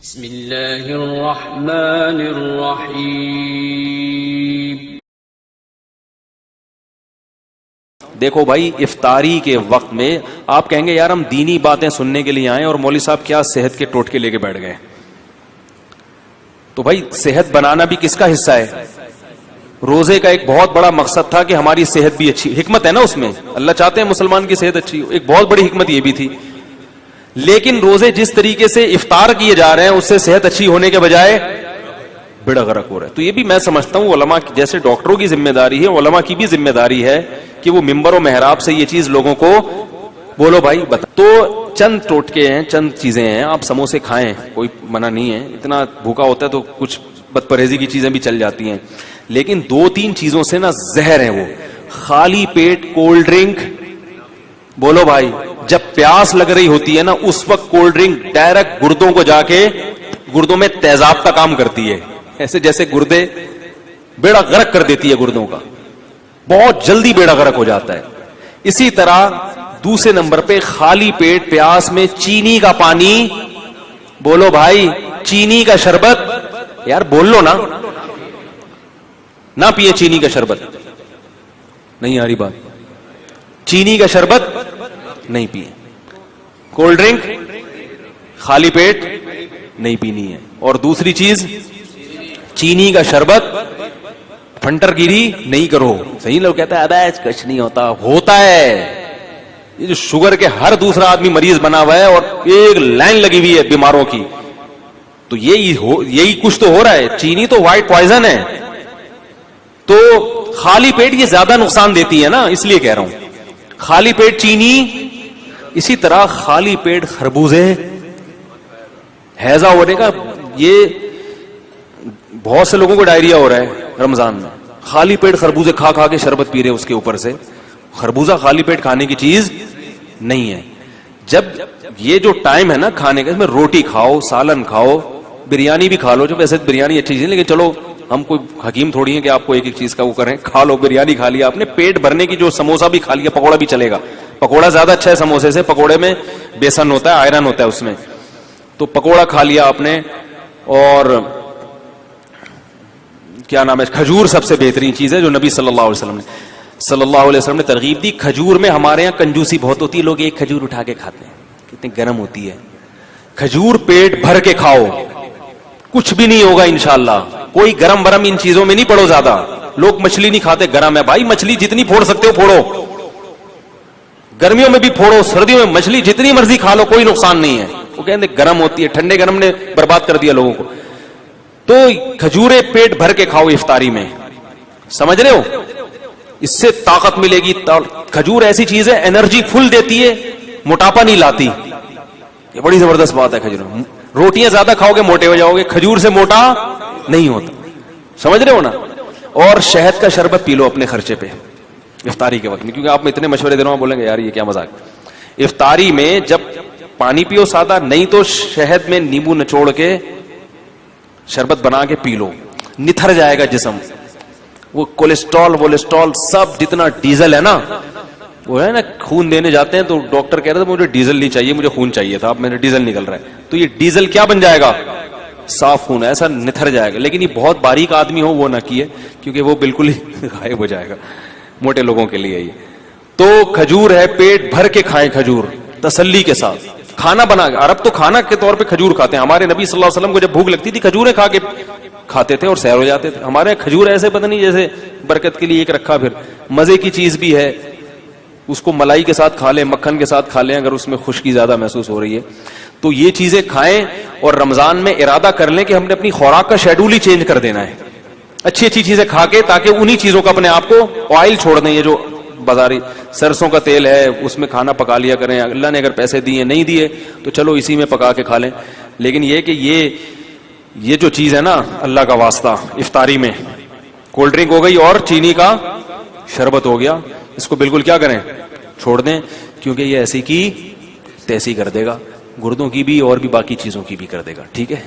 بسم اللہ الرحمن الرحیم۔ دیکھو بھائی، افطاری کے وقت میں آپ کہیں گے یار ہم دینی باتیں سننے کے لیے آئے اور مولوی صاحب کیا صحت کے ٹوٹکے لے کے بیٹھ گئے۔ تو بھائی صحت بنانا بھی کس کا حصہ ہے؟ روزے کا ایک بہت بڑا مقصد تھا کہ ہماری صحت بھی اچھی، حکمت ہے نا اس میں، اللہ چاہتے ہیں مسلمان کی صحت اچھی ہو، ایک بہت بڑی حکمت یہ بھی تھی۔ لیکن روزے جس طریقے سے افطار کیے جا رہے ہیں اس سے صحت اچھی ہونے کے بجائے بڑا غرق ہو رہا ہے۔ تو یہ بھی میں سمجھتا ہوں علماء جیسے ڈاکٹروں کی ذمہ داری ہے، علماء کی بھی ذمہ داری ہے کہ وہ منبر و محراب سے یہ چیز لوگوں کو بولو بھائی بتا۔ تو چند ٹوٹکے ہیں، چند چیزیں ہیں، آپ سموسے کھائیں، کوئی منع نہیں ہے، اتنا بھوکا ہوتا ہے تو کچھ بد پرہیزی کی چیزیں بھی چل جاتی ہیں، لیکن دو تین چیزوں سے نا زہر ہے وہ۔ خالی پیٹ کولڈ ڈرنک، بولو بھائی، جب پیاس لگ رہی ہوتی ہے نا اس وقت کولڈ ڈرنک ڈائریکٹ گردوں کو جا کے گردوں میں تیزاب کا کام کرتی ہے، ایسے جیسے گردے بیڑا غرق کر دیتی ہے گردوں کا، بہت جلدی بیڑا غرق ہو جاتا ہے۔ اسی طرح دوسرے نمبر پہ خالی پیٹ پیاس میں چینی کا پانی، بولو بھائی، چینی کا شربت، یار بول لو نا، نہ پیے چینی کا شربت، نہیں آ رہی بات، چینی کا شربت نہیں پیے، کولڈ ڈرنک خالی پیٹ نہیں پینی ہے۔ اور دوسری چیز چینی کا شربت پھنٹر گیری نہیں کرو۔ صحیح لوگ کہتا ہے ابے کچھ نہیں ہوتا، ہوتا ہے۔ یہ جو شوگر کے ہر دوسرا آدمی مریض بنا ہوا ہے اور ایک لائن لگی ہوئی ہے بیماروں کی، تو یہی کچھ تو ہو رہا ہے۔ چینی تو وائٹ پوائزن ہے، تو خالی پیٹ یہ زیادہ نقصان دیتی ہے نا، اس لیے کہہ رہا ہوں خالی پیٹ چینی۔ اسی طرح خالی پیٹ خربوزے، ہیضہ ہونے کا، یہ بہت سے لوگوں کو ڈائریا ہو رہا ہے رمضان میں، خالی پیٹ خربوزے کھا کھا کے شربت پی رہے اس کے اوپر سے۔ خربوزہ خالی پیٹ کھانے کی چیز نہیں ہے۔ جب یہ جو ٹائم ہے نا کھانے کا، اس میں روٹی کھاؤ، سالن کھاؤ، بریانی بھی کھا لو، جو ویسے بریانی اچھی چیز ہے لیکن چلو ہم کوئی حکیم تھوڑی ہیں کہ آپ کو ایک ایک چیز کا وہ کریں، کھا لو، بریانی کھا لیا آپ نے، پیٹ بھرنے کی جو سموسا بھی کھا لیا، پکوڑا بھی چلے گا، پکوڑا زیادہ اچھا ہے سموسے سے، پکوڑے میں بیسن ہوتا ہے، آئرن ہوتا ہے اس میں، تو پکوڑا کھا لیا آپ نے۔ اور کیا نام ہے، کھجور سب سے بہترین چیز ہے جو نبی صلی اللہ علیہ وسلم نے ترغیب دی۔ کھجور میں ہمارے یہاں کنجوسی بہت ہوتی ہے، لوگ ایک کھجور اٹھا کے کھاتے ہیں، کتنی گرم ہوتی ہے۔ کھجور پیٹ بھر کے کھاؤ، کچھ بھی نہیں ہوگا انشاءاللہ۔ کوئی گرم برم ان چیزوں میں نہیں پڑو زیادہ۔ لوگ مچھلی نہیں کھاتے، گرم ہے بھائی، مچھلی جتنی پھوڑ سکتے ہو پھوڑو، گرمیوں میں بھی پھوڑو، سردیوں میں مچھلی جتنی مرضی کھا لو، کوئی نقصان نہیں ہے۔ وہ کہتے گرم ہوتی ہے، ٹھنڈے گرم نے برباد کر دیا لوگوں کو۔ تو کھجورے پیٹ بھر کے کھاؤ افطاری میں، سمجھ رہے ہو، اس سے طاقت ملے گی۔ کھجور ایسی چیز ہے انرجی فل دیتی ہے، موٹاپا نہیں لاتی، یہ بڑی زبردست بات ہے کھجور۔ روٹیاں زیادہ کھاؤ گے موٹے ہو جاؤ گے، کھجور سے موٹا نہیں ہوتا، سمجھ رہے ہو نا۔ اور شہد کا شربت پی لو اپنے خرچے پہ افطاری کے وقت میں، کیونکہ آپ میں اتنے مشورے دے رہا ہوں، بولیں گے یار یہ کیا مذاق۔ افطاری میں جب پانی پیو سادہ، نہیں تو شہد میں نیمبو نچوڑ کے شربت بنا کے پی لو، نتھر جائے گا جسم۔ وہ کولیسٹرول سب جتنا ڈیزل ہے نا، وہ ہے نا، خون دینے جاتے ہیں تو ڈاکٹر کہہ رہے تھے مجھے ڈیزل نہیں چاہیے، مجھے خون چاہیے تھا، اب میرا ڈیزل نکل رہا ہے، تو یہ ڈیزل کیا بن جائے گا، صاف خون، ایسا نتھر جائے گا۔ لیکن یہ بہت باریک آدمی ہو وہ نہ کیے، کیونکہ وہ بالکل ہی غائب ہو جائے گا، موٹے لوگوں کے لیے یہ۔ تو کھجور ہے، پیٹ بھر کے کھائیں کھجور، تسلی کے ساتھ کھانا بنا کے۔ عرب تو کھانا کے طور پہ کھجور کھاتے ہیں، ہمارے نبی صلی اللہ علیہ وسلم کو جب بھوک لگتی تھی کھجوریں کھا کے کھاتے تھے اور سیر ہو جاتے تھے۔ ہمارے کھجور ایسے پتہ نہیں جیسے برکت کے لیے ایک رکھا، پھر مزے کی چیز بھی ہے، اس کو ملائی کے ساتھ کھا لیں، مکھن کے ساتھ کھا لیں اگر اس میں خشکی زیادہ محسوس ہو رہی ہے تو یہ چیزیں کھائیں۔ اور رمضان میں ارادہ کر لیں کہ ہم نے اپنی خوراک کا شیڈول ہی چینج کر دینا ہے، اچھی اچھی چیزیں کھا کے، تاکہ انہی چیزوں کا اپنے آپ کو آئل چھوڑ دیں۔ یہ جو بازاری سرسوں کا تیل ہے اس میں کھانا پکا لیا کریں، اللہ نے اگر پیسے دیے نہیں دیے تو چلو اسی میں پکا کے کھا لیں، لیکن یہ کہ یہ جو چیز ہے نا اللہ کا واسطہ، افطاری میں کولڈ ڈرنک ہو گئی اور چینی کا شربت ہو گیا، اس کو بالکل کیا کریں، چھوڑ دیں، کیونکہ یہ ایسی کی تیسی کر دے گا، گردوں کی بھی اور بھی باقی چیزوں کی بھی کر دے گا، ٹھیک ہے۔